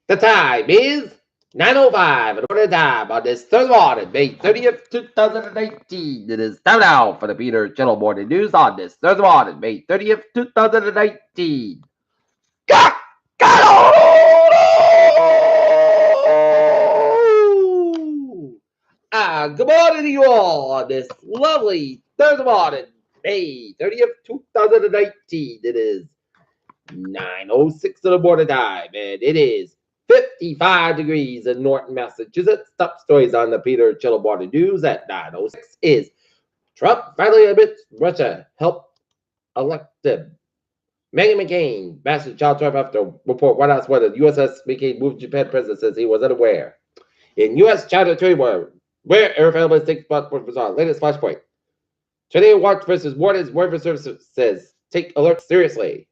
The time is 9:05 and order time on this third morning, May 30th, 2019. It is time now for the Peter Channel Morning News on this third morning, May 30th, 2019. Got good morning to you all on this lovely third morning, May 30th, 2019. It is 9:06 in the morning time, and it is 55 degrees in Norton, Massachusetts. Top stories on the Peter Channel Morning News at 9:06 is Trump finally admits Russia helped elect him. Meghan McCain bashes child Trump after report White House where the USS McCain moved Japan president says he was unaware. In U.S.-China trade war, where air family takes spot for bizarre. Latest flashpoint. Tornado watch versus Warden's Weather Service says take alert seriously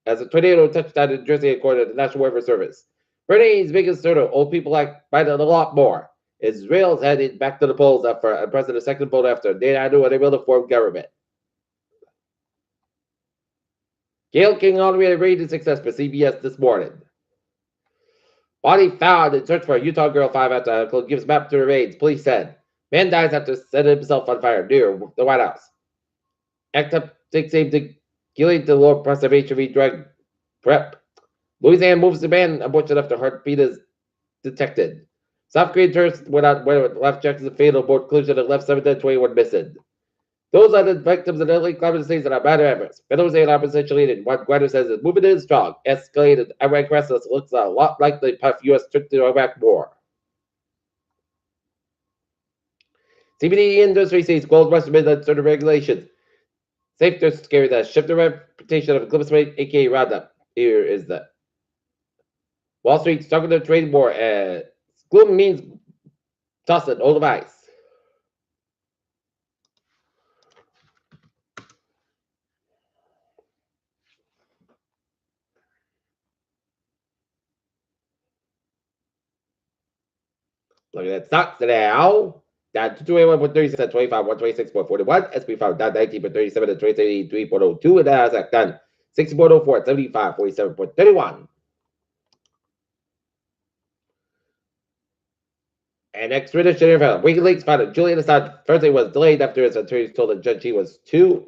as a tornado touched down in Jersey, according to the National Weather Service. Bernie's biggest hurdle, old people like fighting a lot more. Israel's headed back to the polls after President's second poll after they knew what they will form government. Gail King on the way to raid success for CBS this morning. Body found in search for a Utah girl 5 after uncle gives map to the raids. Police said man dies after setting himself on fire near the White House. Act up takes aim to killing the Lord preservation drug prep. Louisiana moves the ban abortion after heartbeat is detected. South Korean tourists went out with left checks and fatal aboard collision and left 721 missing. Those are the victims of the LA climate states that are bad efforts. Venezuela opposition leader Juan Guaido says the movement is strong. Escalated Iraq crisis looks a lot like the U.S. took the Iraq war. CBD industry sees gold rush amid uncertain regulations. Safe scary that shift the reputation of glyphosate, aka Roundup. Here is the Wall Street stuck in the trade war. Gloom means toss it, old device. Look at that stocks now. Down 221.36 at 25, 126.41. SP found down 19.37 at 23.02. And Nasdaq down 60.04 at 75, 47.31. And extradition info. WikiLeaks found that Julian Assange Thursday was delayed after his attorneys told the judge he was too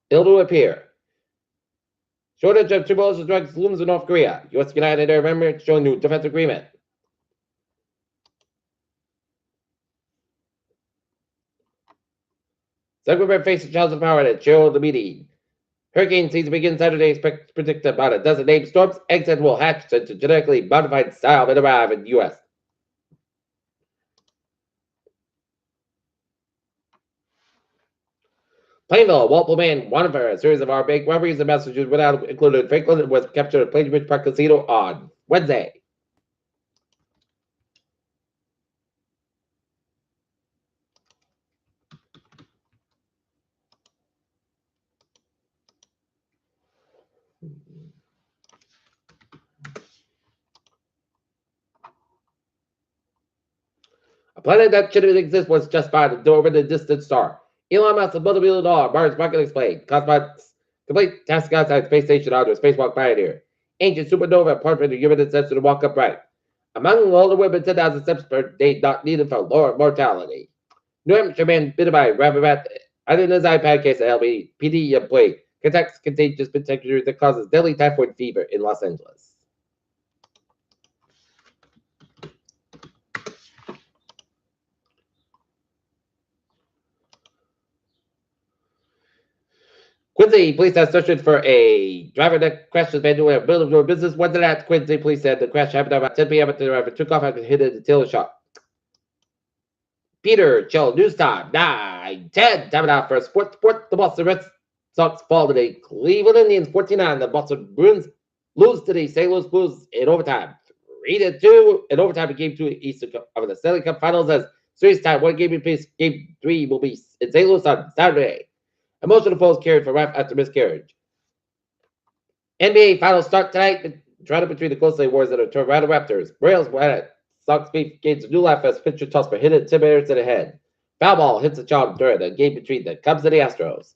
ill to appear. Shortage of tuberculosis drugs looms in North Korea. U.S. United Arab Emirates showing new defense agreement. Zuckerberg faces challenge of power at shareholder meeting. Hurricane season begins Saturday. Expect to predict about a dozen named storms. Eggs that will hatch into genetically modified style and arrive in the U.S. Plainville, Walpole, Man, wanted for a series of our bank robberies in Massachusetts without included Franklin and was captured at Plainridge Park Casino on Wednesday. A planet that shouldn't exist was just spotted over the distant star. Elon Musk's multi-billion dollar Mars rocket explained. Cosmonauts complete task outside space station on their spacewalk pioneer. Ancient supernova apartment of human ancestor to walk upright. Among all the women, 10,000 steps per day not needed for lower mortality. New Hampshire man bitten by a rabbit rat in his iPad case at LBPD employee contacts contagious temperature that causes deadly typhoid fever in Los Angeles. Quincy police have searched for a driver that crashed his van into a building door business. Wednesday night, Quincy police said the crash happened about 10 p.m. after the driver took off after hitting the tailor shop. Peter Chill News Time 9:10. Time out for sports. The Boston Red Sox fall to the Cleveland Indians 14-9. The Boston Bruins lose to the St. Louis Blues in overtime. 3-2 in overtime in Game 2 Eastern Cup of the Stanley Cup Finals as series time. One game in place. Game 3 will be in St. Louis on Saturday. Emotional polls carried for ref after miscarriage. NBA Finals start tonight. Toronto between the Golden State Warriors and the Toronto Raptors. Royals were at Sox beat gains a new life as pitcher toss for hit it 10 minutes in the head. Foul ball hits the Charles during the game between the Cubs and the Astros.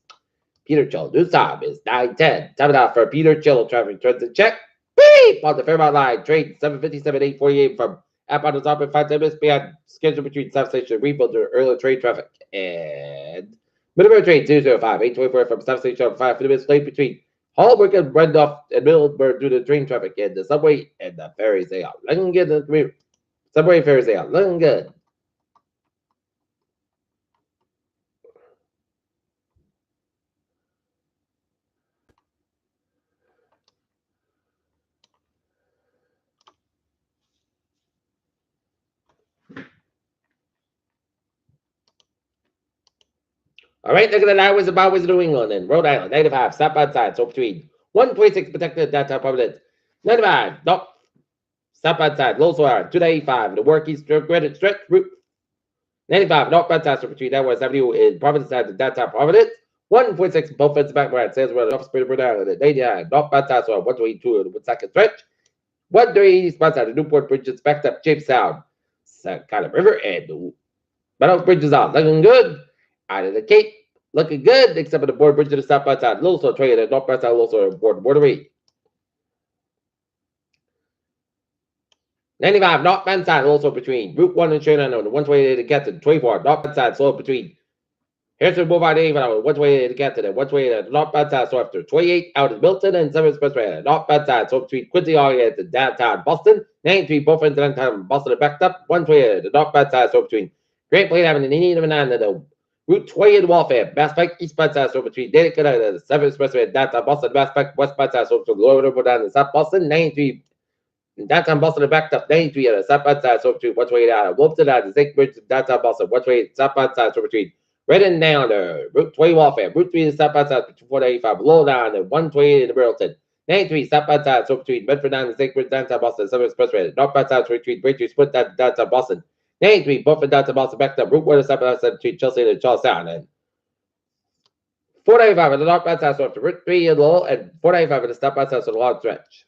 Peter Chill. News time is 9:10. Time it out for Peter Chill. Traffic turns the check. Beep! On the Fairmount line. Trade 757 848 from app on the top and 5 minutes behind schedule between substation rebuild to early trade traffic. And minimum trade 005 824 from substation 5 minutes late between Hallbrook and Randolph and Middleburg due to train traffic and the subway and the ferries. They are looking good. Subway ferries, they are looking good. All right, look at the Highways and Byways of New England and Rhode Island. 95, stop outside. So between 126 protected downtown Providence. 95, no, stop outside. Low soil, 285. The work east credit stretch route. 95, north outside. So between that West Avenue in Providence and downtown Providence. 146, both ends back right. Says we're off Spirit Rhode Island. 89, north outside. So 122 in the second stretch. 130 east outside. The Newport Bridge is backed up. Jamestown, kind of river, and the Meadows Bridge is out. Looking good. Out of the Cape, looking good, except for the board bridge to the south outside. Little trade at north outside, little border rate. 95, north band side, also between Route 1 and Shannon on the 128 to get to 24. North band side, so between Harrison Boulevard and 128 to get to the 128 at north band side, so after 28 out of Milton and 7 Expressway at north band side, so between Quincy Hall to downtown Boston. 93, both ends of downtown Boston are backed up. 128 at the north band side, so between Great Plain Avenue and Indian Avenue and the Route 20 in Walfare, Bass Pike, East Band Side, so between Danica and the 7 Expressway, downtown Boston, Bass Pike, West Band Side, so between Lower River down to South Boston, 93, downtown Boston, backed up 93 at the South Band Side, so between 128 out of Wolfton, out of Zinc Bridge, downtown Boston, 128 South Band Side, so between Redden down to Route 20 Walfare, Route 3 to South Band Side, between 485, below down to 128 in Burlington, 93 South Band Side, so between Medford down to Zinc Bridge, downtown Boston, 7 Expressway, North Band Side, so between Braintree Split down to downtown Boston, 93 Buffett down to Boston, backed up Route 1 to South Band Side, between Chelsea and Charlestown, and 495 at the north outside, so after Route 3 in Lowell, and 495 at the stop outside, so the long stretch.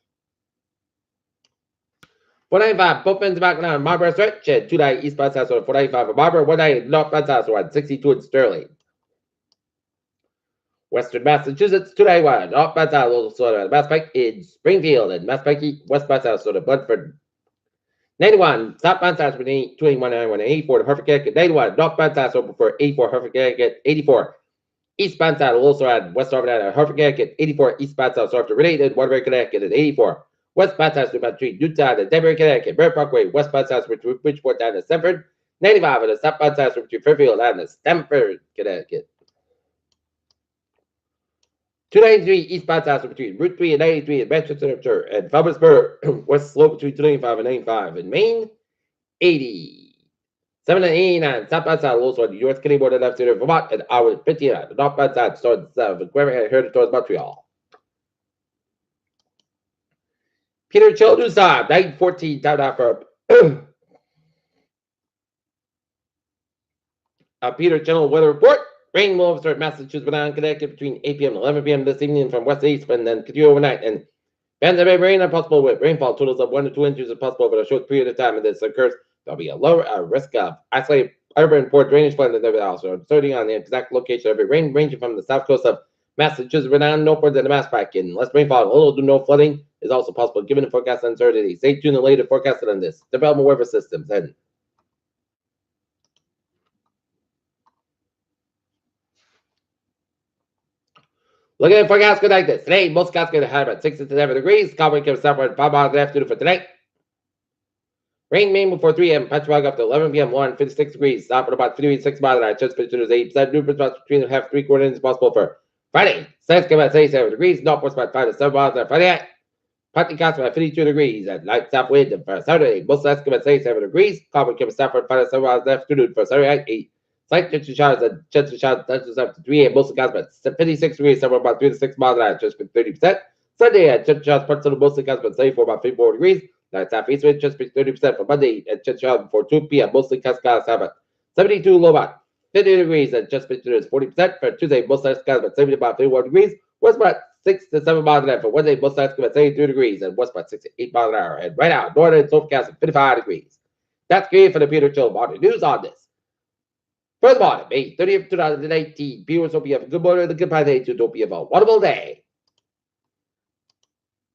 495, both ends back down Marlboro stretch, and 290 east outside, so 495 at Marlboro, 190 north outside, so 62 in Sterling. Western Massachusetts, 291, north outside, so Mass Pike in Springfield, and Mass Pike west outside, so the Bloodford. 91, south outside, 281, 91, 84 to Hereford, Connecticut. 91, north outside, so for 84, Hereford, Connecticut. 84. Eastbound side, also at West Harvard at Harvard, Connecticut, 84 eastbound side, so after related, Waterbury, Connecticut, at 84. Westbound side, about 3, Newtown, at Denver, Connecticut, Bear Parkway, westbound side, between Bridgeport down to Stamford, 95, and the southbound side, between Fairfield down to Stamford, Connecticut. 293 eastbound side, between Route 3 and 93 in Manchester and Falmouthsburg, West Slope between 295 and 95 in Maine, 80. 789, southbound side, also on the U.S. Canadian border, left center of Vermont, and hour 59, the northbound side, towards Quebec, headed towards Montreal. Peter Chill, news time, 9:14, time out for Peter Chill weather report. Rain will start Massachusetts, Rhode Island, Connecticut between 8 p.m. and 11 p.m. this evening from west to east, and then continue overnight. And bands of rain are possible with rainfall totals of 1 to 2 inches are possible for a short period of time, and this occurs. There'll be a lower risk of isolated urban poor drainage flooding and everything else. So starting on the exact location of every rain, ranging from the south coast of Massachusetts, Rhode Island, northward to the Mass Pike. And less rainfall, little to no flooding is also possible given the forecast uncertainty. Stay tuned and later forecasted on this. Development weather systems. And looking at the forecast good like this. Today, most skies going to have about 6 to 7 degrees. Cowboy comes southward 5 miles in the afternoon for tonight. Rain main before 3 a.m. Patchwork up to 11 p.m. 56 degrees. Stop at about 56 miles an hour. Chance pitch is 8%. New spots between half 3/4 inches possible for Friday. Sun's come at 77 degrees. Northwest about 5 to 7 miles an hour. Friday night. Partly clouds about 52 degrees. At night south wind for Saturday. Most skies come at 77 degrees. Cowboy comes southward 5 to 7 miles in the afternoon for Saturday night. 8. Slight chance of showers and chance of showers touches up to 3 a.m. Most skies about 56 degrees. Somewhere about 3 to 6 miles an hour. Just 30%. Sunday at chance of showers parts of the most skies about 74 about 54 degrees. Night southeast wind just 30% for Monday at just before 2 p.m. Mostly skies have 72 low about 50 degrees and just 40% for Tuesday. Most skies about 70 about 51 degrees. West about 6 to 7 miles an hour for Wednesday. Most skies about 73 degrees and west about 6 to 8 miles an hour. And right now, northern forecast of 55 degrees. That's great for the Peter Chill Morning News on this Furthermore, May 30th, 2019, viewers, hope you have a good morning, the good day to hope you have a wonderful day.